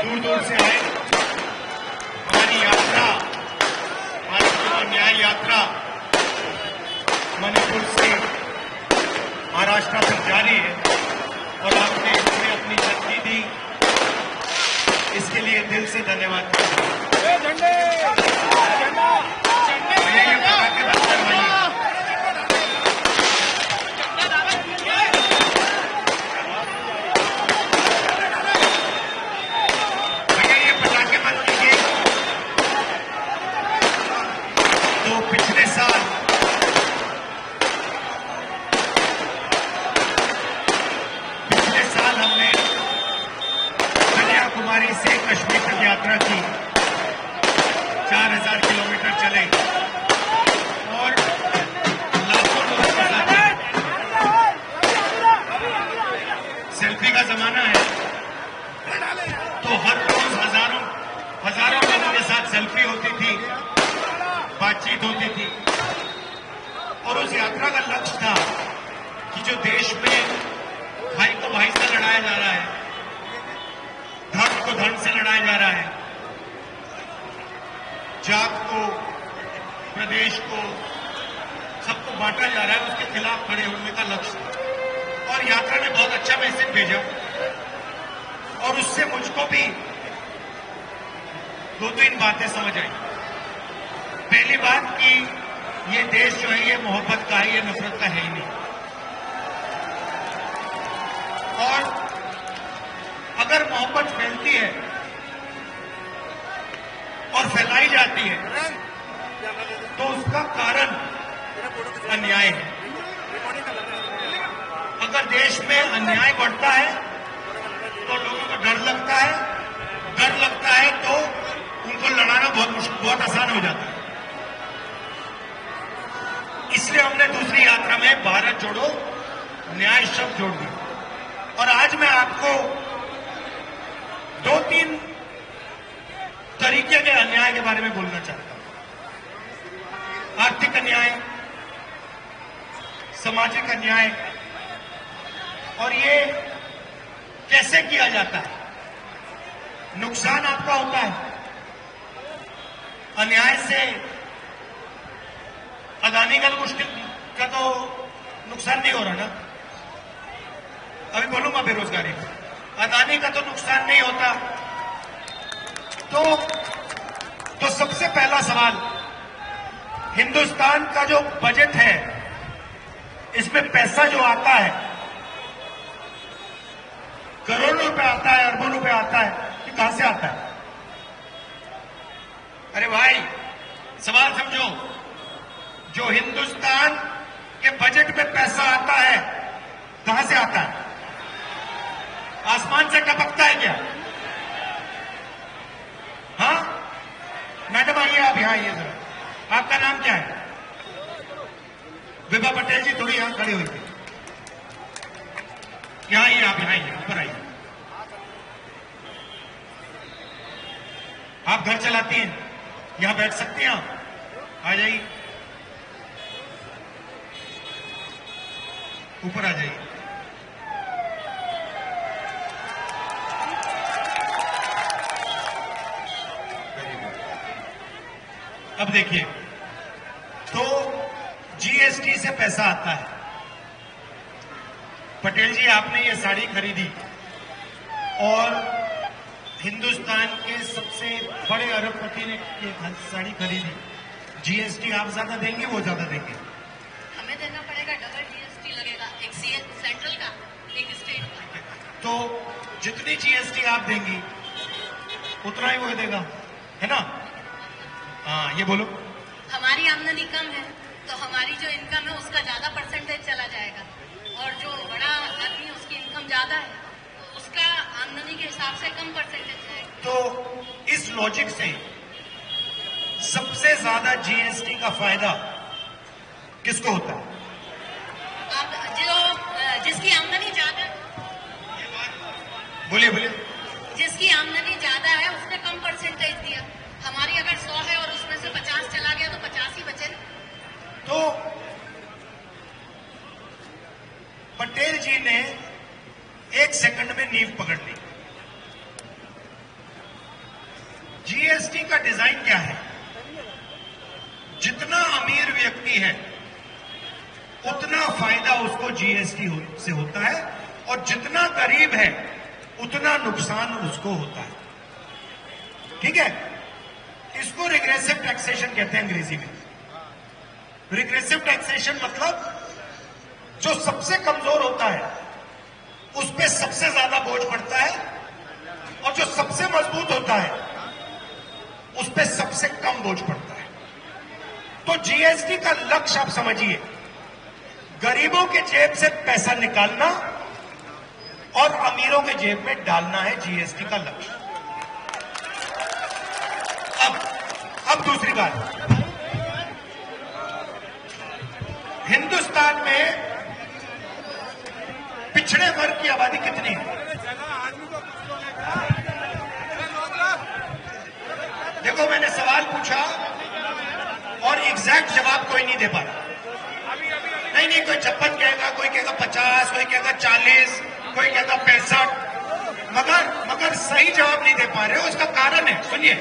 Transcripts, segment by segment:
दूर दूर से आए। हमारी यात्रा, हमारी न्याय यात्रा मणिपुर से महाराष्ट्र तक जारी है और आपने इसमें अपनी शक्ति दी, इसके लिए दिल से धन्यवाद। कन्याकुमारी से कश्मीर तक यात्रा की, 4000 किलोमीटर चले और लाखों लोगों के साथ। सेल्फी का जमाना है तो हर रोज हजारों लोगों के साथ सेल्फी होती थी, बातचीत होती थी। और उस यात्रा का लक्ष्य था कि जो देश में भाई को भाई से लड़ाया जा रहा है, धर्म को धर्म से लड़ाया जा रहा है, जात को, प्रदेश को, सबको बांटा जा रहा है, उसके खिलाफ खड़े होने का लक्ष्य। और यात्रा ने बहुत अच्छा मैसेज भेजा और उससे मुझको भी 2-3 बातें समझ आई। पहली बात कि ये देश जो है ये मोहब्बत का है, ये नफरत का है ही नहीं। और अगर मोहब्बत फैलती है और फैलाई जाती है तो उसका कारण अन्याय है। अगर देश में अन्याय बढ़ता है तो लोगों को डर लगता है, तो उनको लड़ाना बहुत आसान हो जाता है। इसलिए हमने दूसरी यात्रा में भारत जोड़ो न्याय शब्द जोड़ दिया। और आज मैं आपको 2-3 तरीके के अन्याय के बारे में बोलना चाहता हूं। आर्थिक अन्याय, सामाजिक अन्याय, और ये कैसे किया जाता है। नुकसान आपका होता है अन्याय से। अदानी का तो नुकसान नहीं हो रहा ना, अभी बोलूंगा बेरोजगारी का। अदानी का तो नुकसान नहीं होता। तो सबसे पहला सवाल, हिंदुस्तान का जो बजट है इसमें पैसा जो आता है, करोड़ों रुपए आता है, अरबों रुपए आता है, ये कहां से आता है? अरे भाई सवाल समझो, जो हिंदुस्तान के बजट में पैसा आता है कहां से आता है? आसमान से टपकता है क्या? हाँ मैडम आइए, आप यहां आइए जरा। आपका नाम क्या है? विभा पटेल जी, थोड़ी यहां खड़ी हुई थी। यहां आइए, आप यहां आइए, ऊपर आइए। आप घर चलाती हैं, यहां बैठ सकती हैं आप, आ जाइए, ऊपर आ जाइए। अब देखिए, तो जीएसटी से पैसा आता है। पटेल जी आपने ये साड़ी खरीदी और हिंदुस्तान के सबसे बड़े अरबपति ने ये साड़ी खरीदी, जीएसटी आप ज्यादा देंगे वो ज्यादा देंगे? हमें देना पड़ेगा, डबल जीएसटी लगेगा, एक सेंट्रल का, एक स्टेट का। तो जितनी जीएसटी आप देंगी उतना ही वो देगा, है ना? हाँ ये बोलो। हमारी आमदनी कम है तो हमारी जो इनकम है उसका ज्यादा परसेंटेज चला जाएगा, और जो बड़ा आदमी उसकी इनकम ज्यादा है तो उसका आमदनी के हिसाब से कम परसेंटेज जाएगा। तो इस लॉजिक से सबसे ज्यादा जीएसटी का फायदा किसको होता है? अब जिसकी आमदनी ज्यादा, बोलिए बोलिए। जिसकी आमदनी ज्यादा है उसने कम परसेंटेज दिया। हमारी अगर 100 है और उसमें से 50 चला गया तो 50 ही बचे। तो पटेल जी ने 1 सेकंड में नींव पकड़ ली। जीएसटी का डिजाइन क्या है? जितना अमीर व्यक्ति है उतना फायदा उसको जीएसटी से होता है, और जितना गरीब है उतना नुकसान उसको होता है। ठीक है? इसको रिग्रेसिव टैक्सेशन कहते हैं अंग्रेजी में। रिग्रेसिव टैक्सेशन मतलब जो सबसे कमजोर होता है उस पर सबसे ज्यादा बोझ पड़ता है, और जो सबसे मजबूत होता है उस पर सबसे कम बोझ पड़ता है। तो जीएसटी का लक्ष्य आप समझिए, गरीबों के जेब से पैसा निकालना और अमीरों के जेब में डालना है जीएसटी का लक्ष्य। अब दूसरी बात, हिंदुस्तान में पिछड़े वर्ग की आबादी कितनी है? देखो, मैंने सवाल पूछा और एग्जैक्ट जवाब कोई नहीं दे पा रहा। नहीं, कोई 56 कहेगा, कोई कहेगा 50, कोई कहेगा 40, कोई कहता 65, मगर सही जवाब नहीं दे पा रहे हो। उसका कारण है, सुनिए,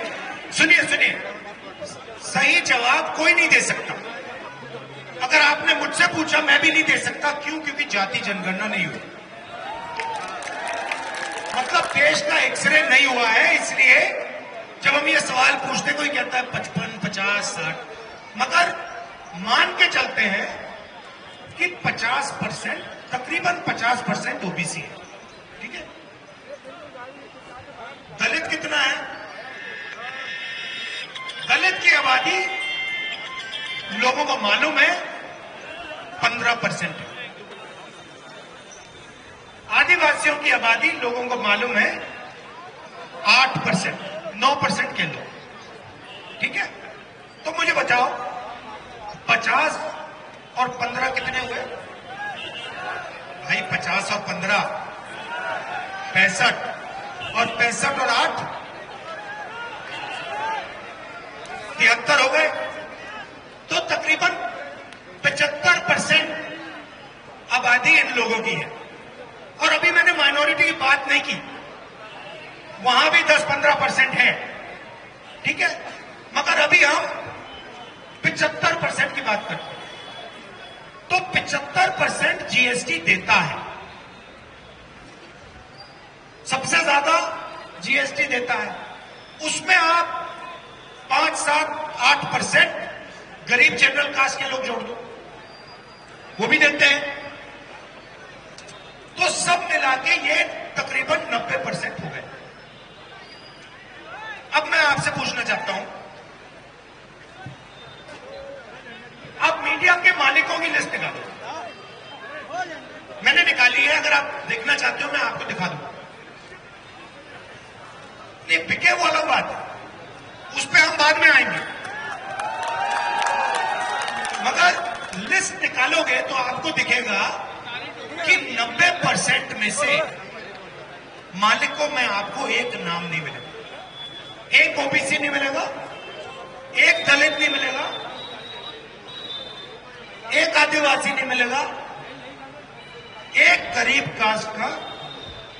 सही जवाब कोई नहीं दे सकता। अगर आपने मुझसे पूछा, मैं भी नहीं दे सकता। क्यों? क्योंकि जाति जनगणना नहीं हुई, मतलब देश का एक्सरे नहीं हुआ है। इसलिए जब हम ये सवाल पूछते, कोई कहता है 55, 50, 60, मगर मान के चलते हैं कि 50%, तकरीबन 50% ओबीसी है। ठीक है? दलित कितना है? दलित की आबादी लोगों को मालूम है 15% है। आदिवासियों की आबादी लोगों को मालूम है 8%, 9% के लोग। ठीक है? तो मुझे बताओ, 50 और 15 कितने हुए भाई? 50 और 15 65, और 65 और 8 73 हो गए। तो तकरीबन 75% आबादी इन लोगों की है। और अभी मैंने माइनॉरिटी की बात नहीं की, वहां भी 10-15% है। ठीक है? मगर अभी हम 75% की बात करते हैं। तो 75% जीएसटी देता है, सबसे ज्यादा जीएसटी देता है। उसमें आप 5, 7, 8% गरीब जनरल कास्ट के लोग जोड़ दो, वो भी देते हैं। तो सब मिला के ये तकरीबन 90% हो गए। अब मैं आपसे पूछना चाहता हूं, आप मीडिया के मालिकों की लिस्ट निकालो। मैंने निकाली है, अगर आप देखना चाहते हो मैं आपको दिखा दूंगा। ये बिके वाला बात है, उस पर हम बाद में आएंगे। मगर लिस्ट निकालोगे तो आपको दिखेगा कि 90% में से मालिकों में आपको एक नाम नहीं मिलेगा, एक ओबीसी नहीं मिलेगा, एक दलित नहीं मिलेगा, एक आदिवासी नहीं मिलेगा, एक गरीब कास्ट का,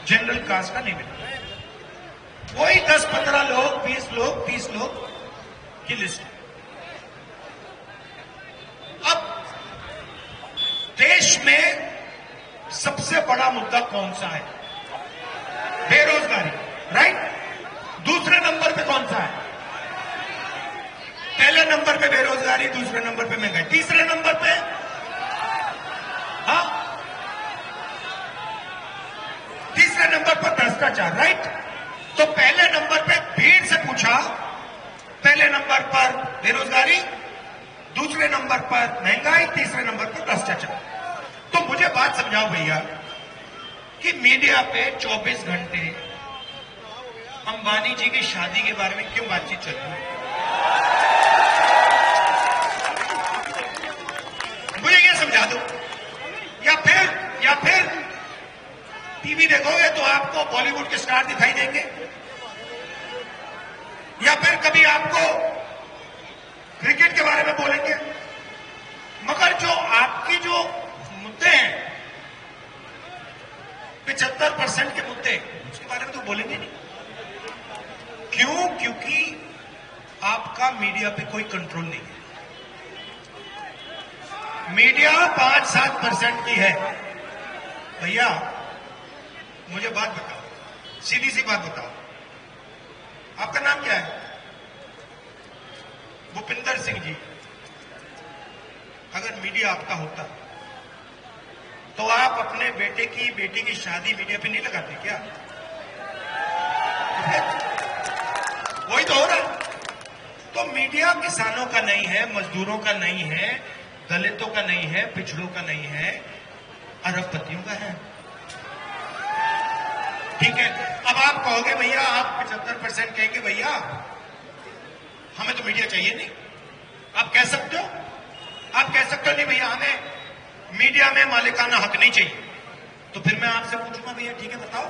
जनरल कास्ट का नहीं मिलेगा। वही 10-15 लोग, 20 लोग, 30 लोग की लिस्ट है। अब देश में सबसे बड़ा मुद्दा कौन सा है? बेरोजगारी, राइट? दूसरे नंबर पे कौन सा है? पहले नंबर पे बेरोजगारी, दूसरे नंबर पे महंगाई, तीसरे नंबर पे तीसरे नंबर पर भ्रष्टाचार, राइट? तो पहले नंबर पे भीड़ से पूछा, पहले नंबर पर बेरोजगारी, दूसरे नंबर पर महंगाई, तीसरे नंबर पर भ्रष्टाचार। तो मुझे बात समझाओ भैया कि मीडिया पे 24 घंटे अंबानी जी की शादी के बारे में क्यों बातचीत चल रही है? मुझे ये समझा दो। या फिर टीवी देखोगे तो आपको बॉलीवुड के स्टार दिखाई देंगे, या फिर कभी आपको क्रिकेट के बारे में बोलेंगे। मगर जो आपकी जो मुद्दे हैं, 75% के मुद्दे, उसके बारे में तो बोलेंगे नहीं। क्यों? क्योंकि आपका मीडिया पे कोई कंट्रोल नहीं है। मीडिया 5-7% की है। भैया मुझे बात बताओ, सीधी सी बात बताओ, आपका नाम क्या है? भूपिंदर सिंह जी। अगर मीडिया आपका होता तो आप अपने बेटी की शादी मीडिया पे नहीं लगाते क्या? वही तो हो रहा है। तो मीडिया किसानों का नहीं है, मजदूरों का नहीं है, दलितों का नहीं है, पिछड़ों का नहीं है, अरबपतियों का है। ठीक है, अब आप कहोगे भैया, आप 75% कहेंगे भैया हमें तो मीडिया चाहिए नहीं। आप कह सकते हो, आप कह सकते हो नहीं भैया हमें मीडिया में मालिकाना हक नहीं चाहिए। तो फिर मैं आपसे पूछूंगा भैया ठीक है बताओ,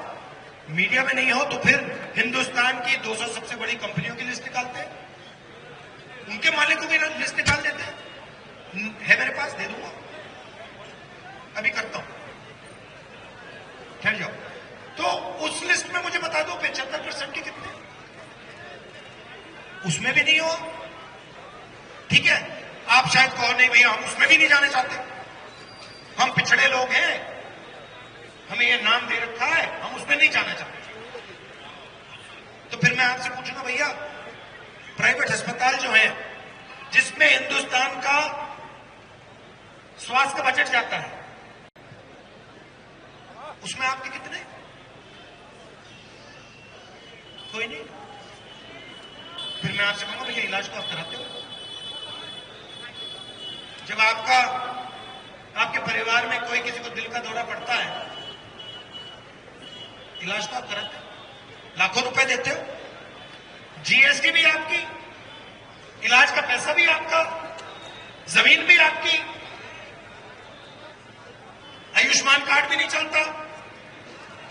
मीडिया में नहीं हो तो फिर हिंदुस्तान की 200 सबसे बड़ी कंपनियों की लिस्ट निकालते हैं, उनके मालिकों की लिस्ट निकाल देते हैं। है मेरे पास, दे दूंगा, अभी करता हूं, ठहर जाओ। तो उस लिस्ट में मुझे बता दो 75% के कितने, उसमें भी नहीं हो। ठीक है, आप शायद कहो नहीं भैया हम उसमें भी नहीं जाना चाहते, हम पिछड़े लोग हैं, हमें ये नाम दे रखा है, हम उसमें नहीं जाना चाहते। तो फिर मैं आपसे पूछूंगा भैया प्राइवेट अस्पताल जो है जिसमें हिंदुस्तान का स्वास्थ्य का बजट जाता है, उसमें आपके कितने? कोई नहीं। फिर मैं आपसे कहूंगा भैया इलाज तो आप कराते हो, जब आपके परिवार में कोई किसी को दिल का दौरा पड़ता है, इलाज तो आप कराते हो, लाखों रुपए देते हो, जीएसटी भी आपकी, इलाज का पैसा भी आपका, जमीन भी आपकी, आयुष्मान कार्ड भी नहीं चलता।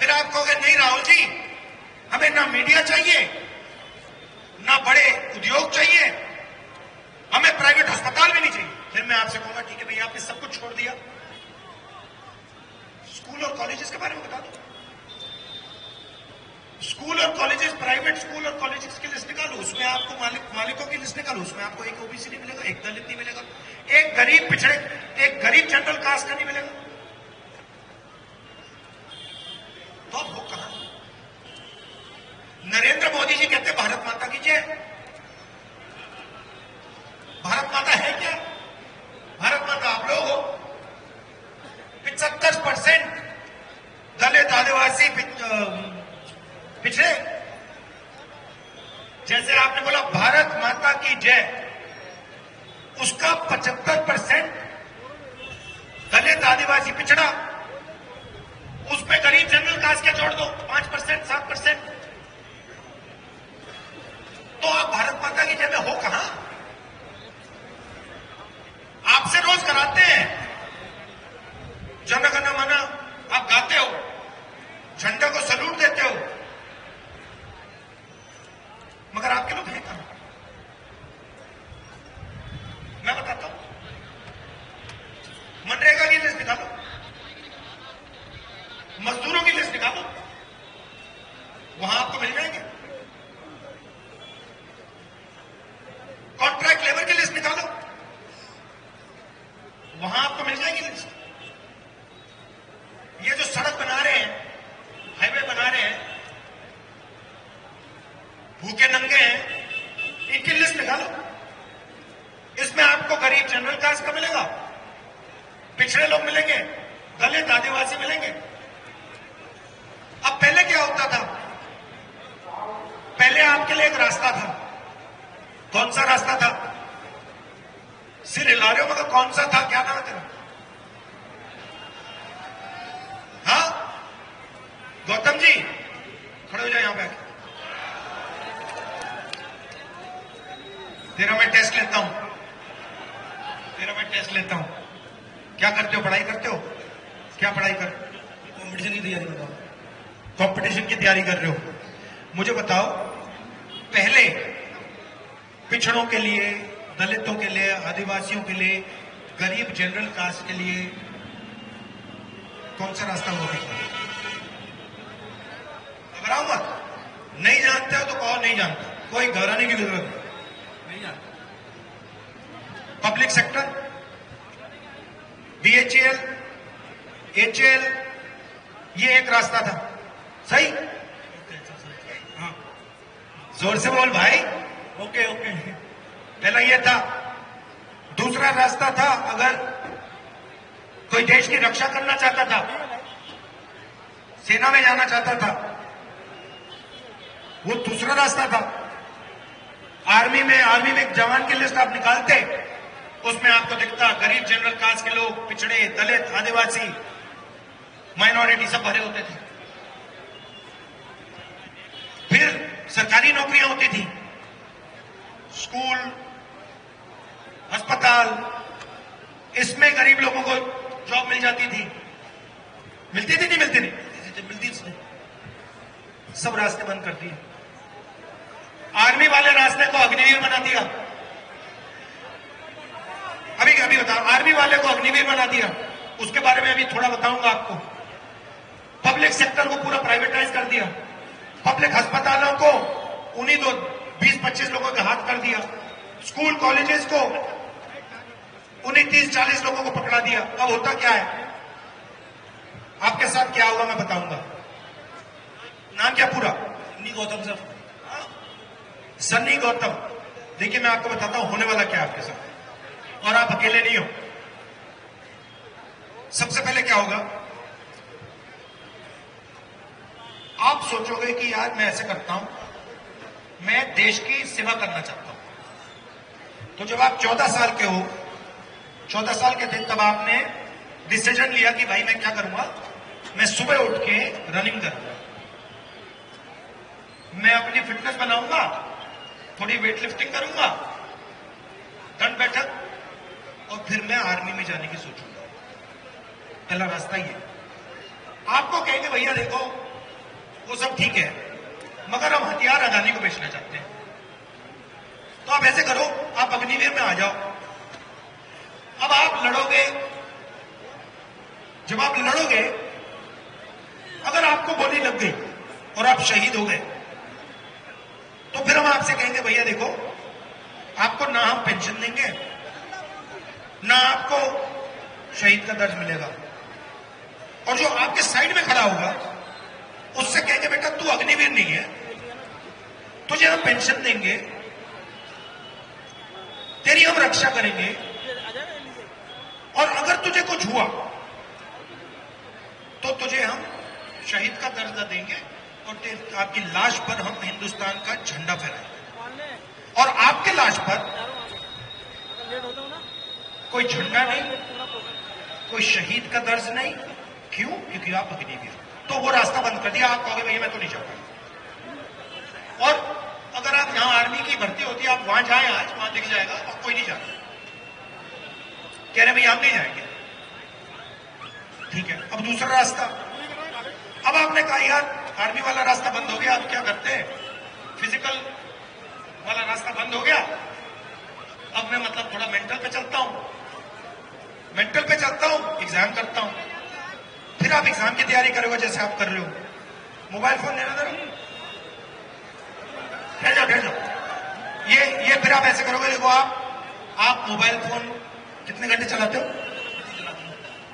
फिर आप कहोगे नहीं राहुल जी हमें ना मीडिया चाहिए, ना बड़े उद्योग चाहिए, हमें प्राइवेट अस्पताल भी नहीं चाहिए। फिर मैं आपसे कहूंगा ठीक है भैया आपने सब कुछ छोड़ दिया, स्कूल और कॉलेजेस के बारे में बता दो। स्कूल और कॉलेजेस, प्राइवेट स्कूल और कॉलेजेस की लिस्ट निकालो, उसमें आपको मालिकों की लिस्ट निकालो, उसमें आपको एक ओबीसी नहीं मिलेगा, एक दलित नहीं मिलेगा, एक गरीब पिछड़े, एक गरीब जनरल कास्ट का नहीं मिलेगा। तो अब वो कहां? नरेंद्र मोदी जी कहते भारत माता की जय। भारत माता है क्या? भारत माता आप लोग हो। 75% दलित, आदिवासी, पिछड़े। जैसे आपने बोला भारत माता की जय, उसका 75% दलित, आदिवासी, पिछड़ा, उसमें गरीब जनरल कास्ट के जोड़ दो 5%, 7%, तो आप भारत माता की जय में हो कहां? आपसे रोज कराते हैं जन गण मन, आप गाते हो, झंडे को सैल्यूट देते हो, मगर आपके लोग हैं कहां? मैं बताता हूं, मनरेगा की लिस्ट निकालो, मजदूरों की लिस्ट निकालो, वहां आपको मिल जाएंगे। कॉन्ट्रैक्ट लेबर की लिस्ट निकालो, वहां आपको मिल जाएगी लिस्ट। ये जो सड़क बना रहे हैं, हाईवे बना रहे हैं, भूखे नंगे हैं, इनकी लिस्ट निकालो। इसमें आपको गरीब जनरल कास्ट का मिलेगा, पिछड़े लोग मिलेंगे, दलित, आदिवासी मिलेंगे। अब पहले क्या होता था? पहले आपके लिए एक रास्ता था। कौन सा रास्ता था? सिर हिला रहे हो मगर कौन सा था? क्या नाम है तेरा? हाँ गौतम जी खड़े हो जाए यहां पे। तेरा मैं टेस्ट लेता हूं, तेरा मैं टेस्ट लेता हूं। क्या करते हो? पढ़ाई करते हो? क्या पढ़ाई कर? कॉम्पिटिशन की तैयारी बताओ। कॉम्पिटिशन की तैयारी कर रहे हो? मुझे बताओ पहले पिछड़ों के लिए, दलितों के लिए, आदिवासियों के लिए, गरीब जनरल कास्ट के लिए कौन सा रास्ता हुआ करता? घबराओ मत, नहीं जानते हो तो कहो नहीं जानते, कोई घबराने की जरूरत नहीं जानते। पब्लिक सेक्टर, बीएचईएल, एचएएल, ये एक रास्ता था, सही? हाँ, जोर से बोल भाई। ओके ओके, पहला ये था। दूसरा रास्ता था, अगर कोई देश की रक्षा करना चाहता था, सेना में जाना चाहता था, वो दूसरा रास्ता था। आर्मी में एक जवान की लिस्ट आप निकालते, उसमें आपको दिखता गरीब, जनरल कास्ट के लोग, पिछड़े, दलित, आदिवासी, माइनॉरिटी सब भरे होते थे। फिर सरकारी नौकरियां होती थी, स्कूल, अस्पताल, इसमें गरीब लोगों को जॉब मिल जाती थी। मिलती थी नहीं मिलती नहीं मिलती थी। सब रास्ते बंद कर दिए। आर्मी वाले रास्ते को अग्निवीर बना दिया। अभी बताओ, आर्मी वाले को अग्निवीर बना दिया। उसके बारे में अभी थोड़ा बताऊंगा आपको। पब्लिक सेक्टर को पूरा प्राइवेटाइज कर दिया। पब्लिक अस्पतालों को उन्हीं 20-25 लोगों के हाथ कर दिया। स्कूल कॉलेजेस को उन्हीं 30-40 लोगों को पकड़ा दिया। अब होता क्या है, आपके साथ क्या होगा मैं बताऊंगा। नाम क्या पूरा? सन्नी गौतम सर। सन्नी गौतम। देखिए मैं आपको बताता हूं होने वाला क्या है आपके साथ, और आप अकेले नहीं हो। सबसे पहले क्या होगा, आप सोचोगे कि यार मैं ऐसे करता हूं, मैं देश की सेवा करना चाहता हूं। तो जब आप 14 साल के हो, 14 साल के थे, तब आपने डिसीजन लिया कि भाई मैं क्या करूंगा, मैं सुबह उठ के रनिंग करूंगा, मैं अपनी फिटनेस बनाऊंगा, थोड़ी वेट लिफ्टिंग करूंगा, दंड बैठक, और फिर मैं आर्मी में जाने की सोचूंगा। पहला रास्ता ये। आपको कहेंगे भैया देखो वो सब ठीक है, मगर हम हथियार अदानी को बेचना चाहते हैं। तो आप ऐसे करो, आप अग्निवीर में आ जाओ। अब आप लड़ोगे, जब आप लड़ोगे, अगर आपको गोली लग गई और आप शहीद हो गए, तो फिर हम आपसे कहेंगे भैया देखो, आपको ना हम पेंशन देंगे, ना आपको शहीद का दर्ज मिलेगा, और जो आपके साइड में खड़ा होगा उससे कहेंगे बेटा तू अग्निवीर नहीं है, तुझे हम पेंशन देंगे, तेरी हम रक्षा करेंगे, और अगर तुझे कुछ हुआ तो तुझे हम शहीद का दर्जा देंगे, और आपकी लाश पर हम हिंदुस्तान का झंडा फहराएंगे। और आपके लाश पर कोई झंडा नहीं, कोई शहीद का दर्ज नहीं। क्यों? क्योंकि आप अग्निवीर। तो वो रास्ता बंद कर दिया। आप कहोगे भैया मैं तो नहीं चाहता। और अगर आप यहां आर्मी की भर्ती होती है, आप वहां जाएं, आज वहां दिख जाएगा, और कोई नहीं जाता। कह रहे भैया हम नहीं जाएंगे। ठीक है, अब दूसरा रास्ता। अब आपने कहा यार आर्मी वाला रास्ता बंद हो गया, अब क्या करते हैं, फिजिकल वाला रास्ता बंद हो गया, अब मैं मतलब थोड़ा मेंटल पे चलता हूं, मेंटल पे चलता हूं, एग्जाम करता हूं। फिर आप एग्जाम की तैयारी करोगे जैसे आप कर रहे हो। मोबाइल फोन लेना जरा, ठहर जाओ। ये फिर आप ऐसे करोगे, देखो आप मोबाइल फोन कितने घंटे चलाते हो?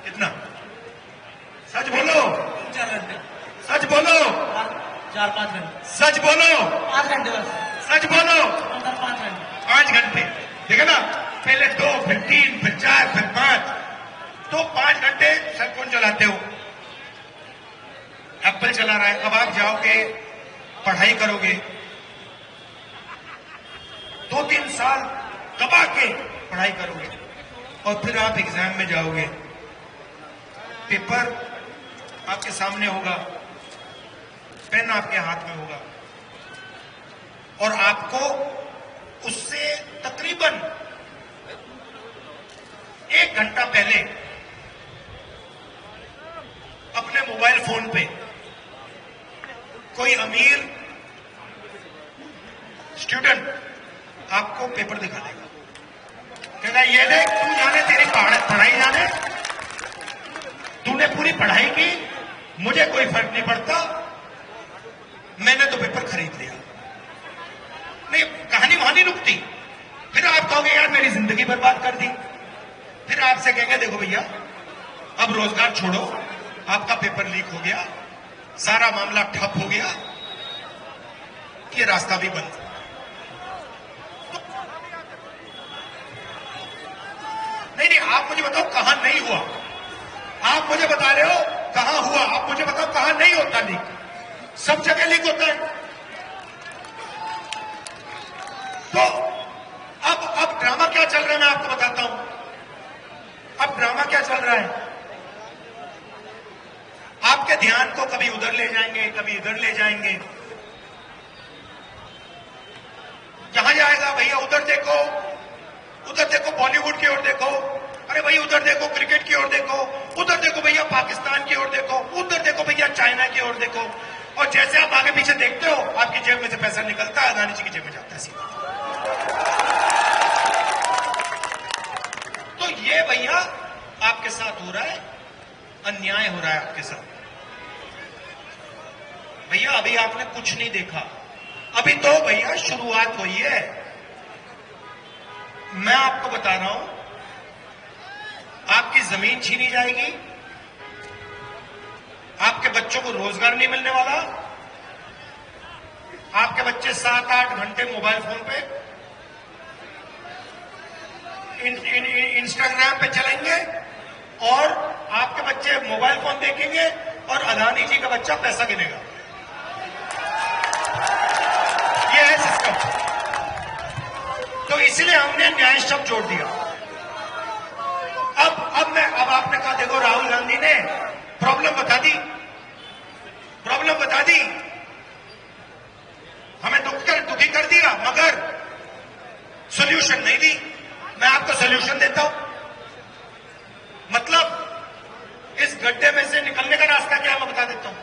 कितना? सच बोलो। 4 घंटे। सच बोलो। 4-5 घंटे। सच बोलो। 5 घंटे बस। सच बोलो। अंदर 5 घंटे। 5 घंटे। ठीक है ना? पहले 2, फिर 3, फिर 4, फिर 5। तो 5 घंटे सेलफोन चलाते हो, एप्पल चला रहा है। अब आप जाओगे, पढ़ाई करोगे, 2-3 साल दबा के पढ़ाई करोगे, और फिर आप एग्जाम में जाओगे। पेपर आपके सामने होगा, पेन आपके हाथ में होगा, और आपको उससे तकरीबन 1 घंटा पहले अपने मोबाइल फोन पे कोई अमीर स्टूडेंट आपको पेपर दिखा देगा, कहना ये देख तू जाने तेरी पढ़ाई जाने, तूने पूरी पढ़ाई की, मुझे कोई फर्क नहीं पड़ता, मैंने तो पेपर खरीद आपसे कहेंगे देखो भैया अब रोजगार छोड़ो, आपका पेपर लीक हो गया, सारा मामला ठप हो गया, ये रास्ता भी बंद। नहीं, आप मुझे बताओ कहां नहीं हुआ। आप मुझे बता रहे हो कहां हुआ, आप मुझे बताओ कहां नहीं होता लीक। सब जगह लीक होता है। तो अब ड्रामा क्या चल रहा है मैं आपको बताता हूं। अब ड्रामा क्या चल रहा है, आपके ध्यान को कभी उधर ले जाएंगे, कभी इधर ले जाएंगे। जहां जाएगा भैया उधर देखो बॉलीवुड की ओर देखो, अरे भाई उधर देखो क्रिकेट की ओर देखो, उधर देखो भैया पाकिस्तान की ओर देखो, उधर देखो भैया चाइना की ओर देखो। और जैसे आप आगे पीछे देखते हो आपकी जेब में से पैसा निकलता है, अदानी जी की जेब में जाता है सीधा। तो ये भैया आपके साथ हो रहा है, अन्याय हो रहा है आपके साथ। भैया अभी आपने कुछ नहीं देखा, अभी तो भैया शुरुआत हुई है। मैं आपको बता रहा हूं, आपकी जमीन छीनी जाएगी, आपके बच्चों को रोजगार नहीं मिलने वाला, आपके बच्चे 7-8 घंटे मोबाइल फोन पे इंस्टाग्राम पे चलेंगे और आपके बच्चे मोबाइल फोन देखेंगे और अदानी जी का बच्चा पैसा गिनेगा। ये है सिस्टम। तो इसलिए हमने न्याय शब्द जोड़ दिया। अब आपने कहा देखो राहुल गांधी ने प्रॉब्लम बता दी, हमें दुखी कर दिया, मगर सॉल्यूशन नहीं दी। मैं आपको सॉल्यूशन देता हूं। मतलब इस गड्ढे में से निकलने का रास्ता क्या मैं बता देता हूं।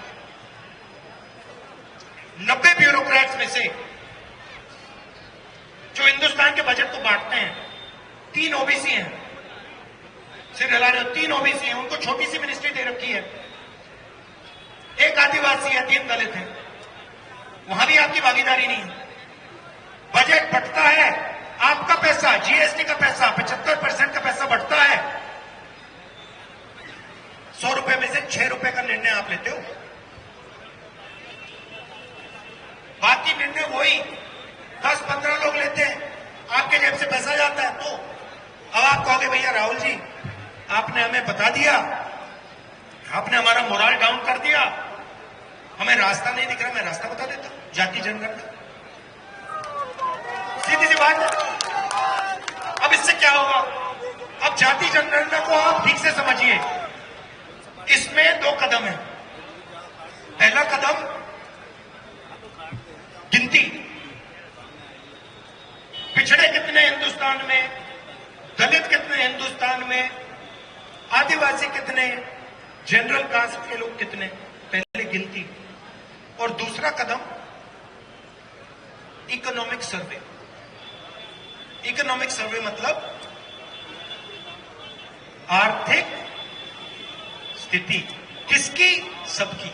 90 ब्यूरोक्रेट्स में से जो हिंदुस्तान के बजट को बांटते हैं, 3 ओबीसी हैं, सिर हिला रहे हो, 3 ओबीसी हैं, उनको छोटी सी मिनिस्ट्री दे रखी है। 1 आदिवासी है, 3 दलित हैं, वहां भी आपकी भागीदारी नहीं है। बजट बढ़ता है, आपका पैसा, जीएसटी का पैसा, 75% का पैसा बढ़ता है। 100 रुपए में से 6 रुपए का निर्णय आप लेते हो, बाकी निर्णय वही 10-15 लोग लेते हैं, आपके जेब से पैसा जाता है। तो अब आप कहोगे भैया राहुल जी आपने हमें बता दिया, आपने हमारा मोरल डाउन कर दिया, हमें रास्ता नहीं दिख रहा। मैं रास्ता बता देता हूं, जाति जनगणना, सीधी सी बात है। अब इससे क्या होगा, अब जाति जनगणना को आप ठीक से समझिए। इसमें 2 कदम है। पहला कदम गिनती, पिछड़े कितने हिंदुस्तान में, दलित कितने हिंदुस्तान में, आदिवासी कितने, जनरल कास्ट के लोग कितने, पहले गिनती। और दूसरा कदम इकोनॉमिक सर्वे। इकोनॉमिक सर्वे मतलब आर्थिक स्थिति किसकी, सबकी।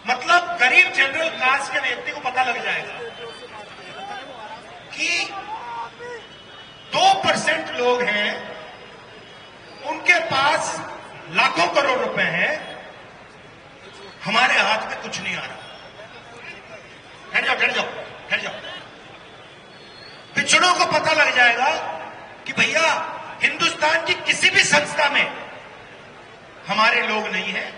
मतलब गरीब जनरल कास्ट के व्यक्ति को पता लग जाएगा कि 2% लोग हैं, उनके पास लाखों करोड़ रुपए हैं, हमारे हाथ में कुछ नहीं आ रहा। ठहर जाओ। पिछड़ों को पता लग जाएगा कि भैया हिंदुस्तान की किसी भी संस्था में हमारे लोग नहीं हैं।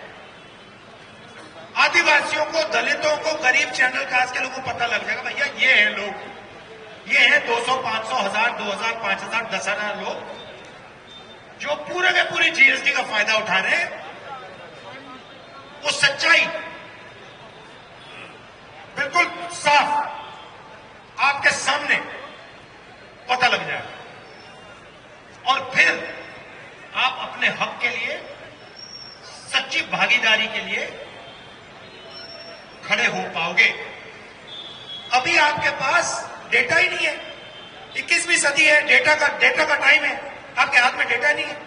आदिवासियों को, दलितों को, गरीब जनरल कास्ट के लोगों को पता लग जाएगा भैया ये हैं लोग, ये हैं 200, 500, 1000, 2000, 5000, 10,000 लोग जो पूरे के पूरे जीएसटी का फायदा उठा रहे हैं। वो सच्चाई बिल्कुल साफ आपके सामने पता लग जाएगा और फिर आप अपने हक के लिए, सच्ची भागीदारी के लिए खड़े हो पाओगे। अभी आपके पास डेटा ही नहीं है, 21वीं सदी है, डेटा का टाइम है, आपके हाथ में डेटा नहीं है।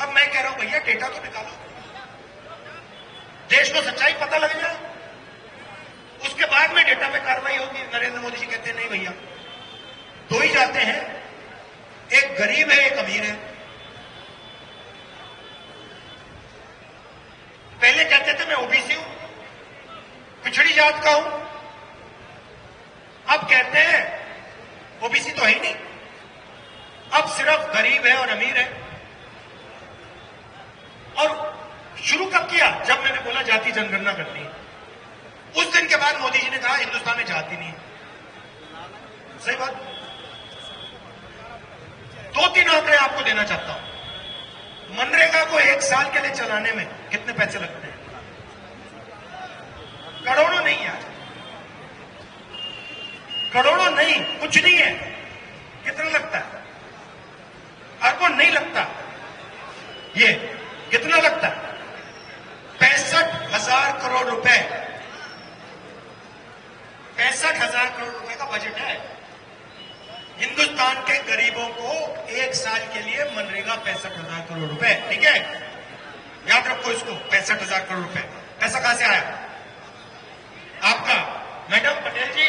अब मैं कह रहा हूं भैया डेटा तो निकालो, देश को सच्चाई पता लग जाए, उसके बाद में डेटा पे कार्रवाई होगी। नरेंद्र मोदी जी कहते हैं नहीं भैया, 2 ही जाते हैं, एक गरीब है एक अमीर है। दूसरी जात का हूं। अब कहते हैं ओबीसी तो है ही नहीं, अब सिर्फ गरीब है और अमीर है। और शुरू कब किया? जब मैंने बोला जाति जनगणना करनी है। उस दिन के बाद मोदी जी ने कहा हिंदुस्तान में जाति नहीं है। सही बात। 2-3 आंकड़े आपको देना चाहता हूं। मनरेगा को 1 साल के लिए चलाने में कितने पैसे लगते हैं? करोड़ों नहीं यार, करोड़ों नहीं, कुछ नहीं है। कितना लगता है? अरबों नहीं लगता। ये कितना लगता है? 65,000 करोड़ रुपए। 65,000 करोड़ रुपए का बजट है। हिंदुस्तान के गरीबों को 1 साल के लिए मनरेगा 65,000 करोड़ रुपए। ठीक है, याद रखो इसको। 65,000 करोड़ रुपए पैसा कहां से आया? आपका। मैडम पटेल जी,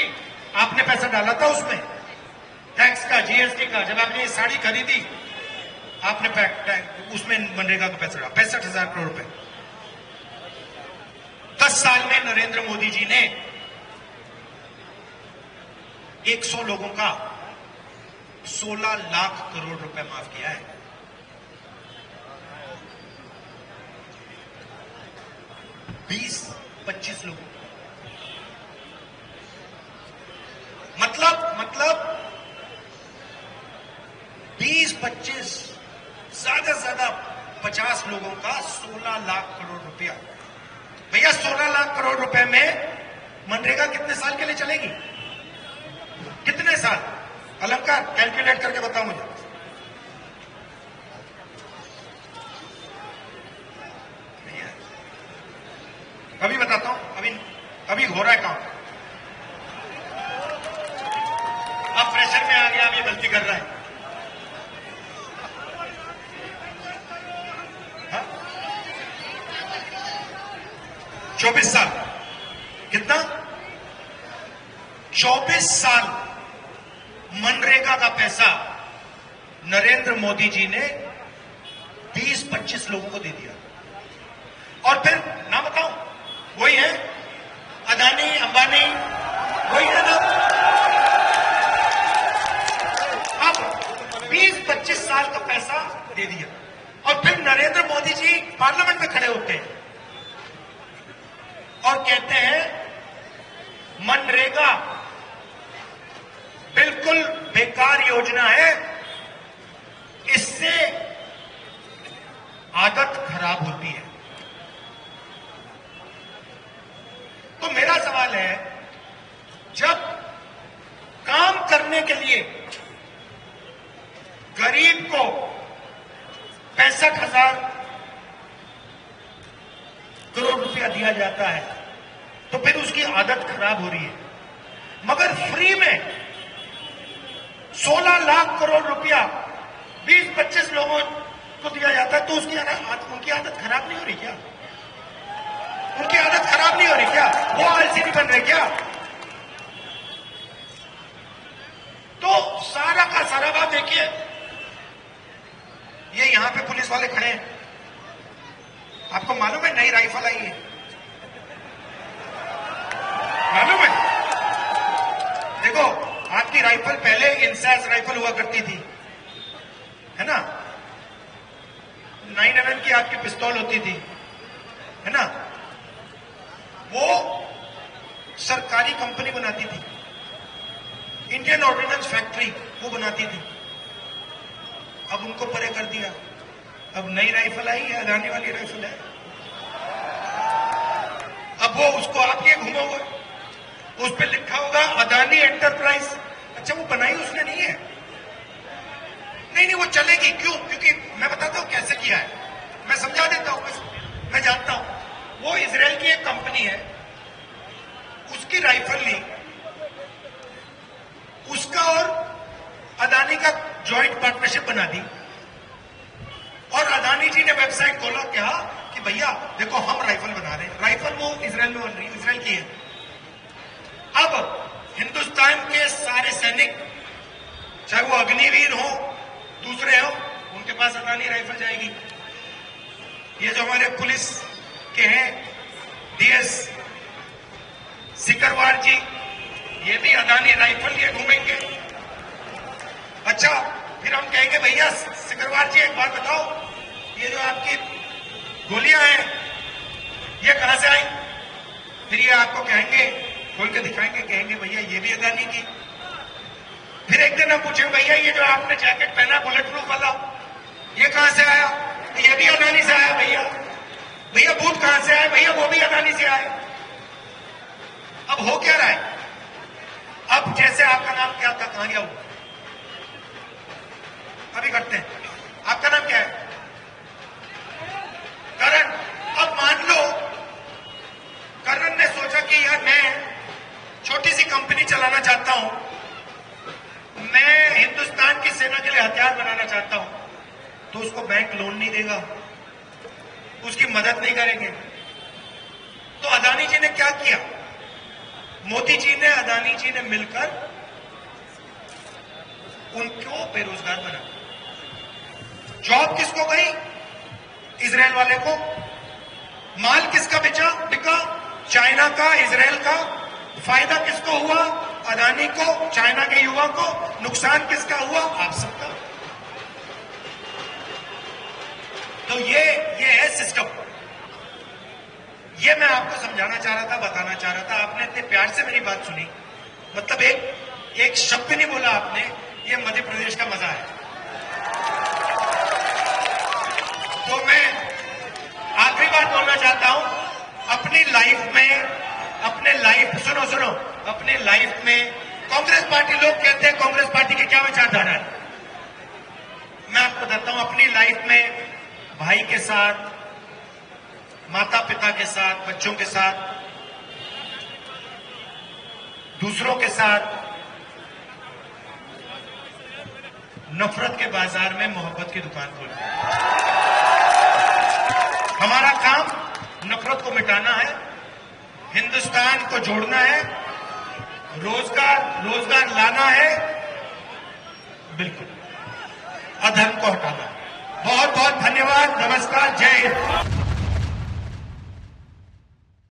आपने पैसा डाला था उसमें, टैक्स का, जीएसटी का। जब आपने ये साड़ी खरीदी, आपने उसमें मनरेगा का पैसा डाला, 65,000 करोड़ रुपए। 10 साल में नरेंद्र मोदी जी ने 100 लोगों का 16 लाख करोड़ रुपए माफ किया है। बीस 25 लोगों, मतलब 20-25, ज्यादा से ज्यादा 50 लोगों का 16 लाख करोड़ रुपया। भैया 16 लाख करोड़ रुपए में मनरेगा कितने साल के लिए चलेगी? कितने साल? अलंकार कैलकुलेट करके बताओ मुझे। अभी बताता हूं, अभी हो रहा है काम। अब प्रेशर में आ गया, अब ये गलती कर रहा है। हाँ? 24 साल। कितना? 24 साल मनरेगा का पैसा नरेंद्र मोदी जी ने 20-25 लोगों को दे दिया। और फिर ना बताऊं, वही है अदानी, अंबानी, वही है ना। अब 20-25 साल का पैसा दे दिया और फिर नरेंद्र मोदी जी पार्लियामेंट में खड़े होते हैं और कहते हैं मनरेगा बिल्कुल बेकार योजना है, इससे आदत खराब होती है। तो मेरा सवाल है, जब काम करने के लिए गरीब को 65,000 करोड़ रुपया दिया जाता है तो फिर उसकी आदत खराब हो रही है, मगर फ्री में 16 लाख करोड़ रुपया 20-25 लोगों को दिया जाता है तो उनकी आदत खराब नहीं हो रही क्या? उनकी आदत खराब नहीं हो रही क्या? वो आलसी नहीं बन रहे क्या? तो सारा का सारा बात देखिए, ये यहां पे पुलिस वाले खड़े हैं, आपको मालूम है नई राइफल आई है? मालूम है? देखो, आपकी राइफल पहले इंसास राइफल हुआ करती थी, है ना? 9mm की आपकी पिस्तौल होती थी, है ना? वो सरकारी कंपनी बनाती थी, इंडियन ऑर्डिनेंस फैक्ट्री वो बनाती थी। अब उनको परे कर दिया, अब नई राइफल आई है, अदानी वाली राइफल है। अब वो उसको आप ये घूमोगे, उस पर लिखा होगा अदानी एंटरप्राइज। अच्छा, वो बनाई उसने नहीं है? नहीं, वो चलेगी। क्यों? क्योंकि मैं बताता हूं कैसे किया है, मैं समझा देता हूं, मैं जानता हूं। वो इजराइल की एक कंपनी है, उसकी राइफल ली, उसका और अदानी का जॉइंट पार्टनरशिप बना दी और अदानी जी ने वेबसाइट खोला, क्या कि भैया देखो हम राइफल बना रहे हैं। राइफल वो इजराइल में बन रही है, इजराइल की है। अब हिंदुस्तान के सारे सैनिक, चाहे वो अग्निवीर हो, दूसरे हो, उनके पास अदानी राइफल जाएगी। ये जो हमारे पुलिस के हैं, डीएस सिकरवार जी, ये भी अदानी राइफल लिए घूमेंगे। अच्छा, फिर हम कहेंगे भैया सिकरवार जी एक बात बताओ, ये जो आपकी गोलियां हैं ये कहां से आई? फिर ये आपको कहेंगे, खोल के दिखाएंगे, कहेंगे भैया ये भी अदानी की। फिर एक दिन हम पूछेंगे भैया ये जो आपने जैकेट पहना बुलेट प्रूफ वाला, ये कहां से आया? तो ये भी अदानी से आया भैया। भैया बूट कहां से आए? भैया वो भी अदानी से आए। अब हो क्या रहा है? अब जैसे आपका नाम क्या था, कहां गया वो? अभी करते हैं। आपका नाम क्या है? करण। अब मान लो करण ने सोचा कि यार मैं छोटी सी कंपनी चलाना चाहता हूं, मैं हिंदुस्तान की सेना के लिए हथियार बनाना चाहता हूं, तो उसको बैंक लोन नहीं देगा, उसकी मदद नहीं करेंगे। तो अदानी जी ने क्या किया? मोदी जी ने, अदानी जी ने मिलकर उनको बेरोजगार बना। जॉब किसको गई? इजराइल वाले को। माल किसका बिका? चाइना का, इजराइल का। फायदा किसको हुआ? अदानी को, चाइना के युवा को। नुकसान किसका हुआ? आप सबका। तो ये है सिस्टम। ये मैं आपको समझाना चाह रहा था, बताना चाह रहा था। आपने इतने प्यार से मेरी बात सुनी, मतलब एक शब्द नहीं बोला आपने। ये मध्य प्रदेश का मजा है। तो मैं आखिरी बात बोलना चाहता हूं, अपनी लाइफ में, सुनो, अपने लाइफ में कांग्रेस पार्टी, लोग कहते हैं कांग्रेस पार्टी की क्या विचारधारा है। मैं आपको बताता हूं, अपनी लाइफ में भाई के साथ, माता पिता के साथ, बच्चों के साथ, दूसरों के साथ नफरत के बाजार में मोहब्बत की दुकान खोली। हमारा काम नफरत को मिटाना है, हिंदुस्तान को जोड़ना है, रोजगार लाना है, बिल्कुल अधर्म को हटाना है। बहुत बहुत धन्यवाद। नमस्कार। जय हिंद।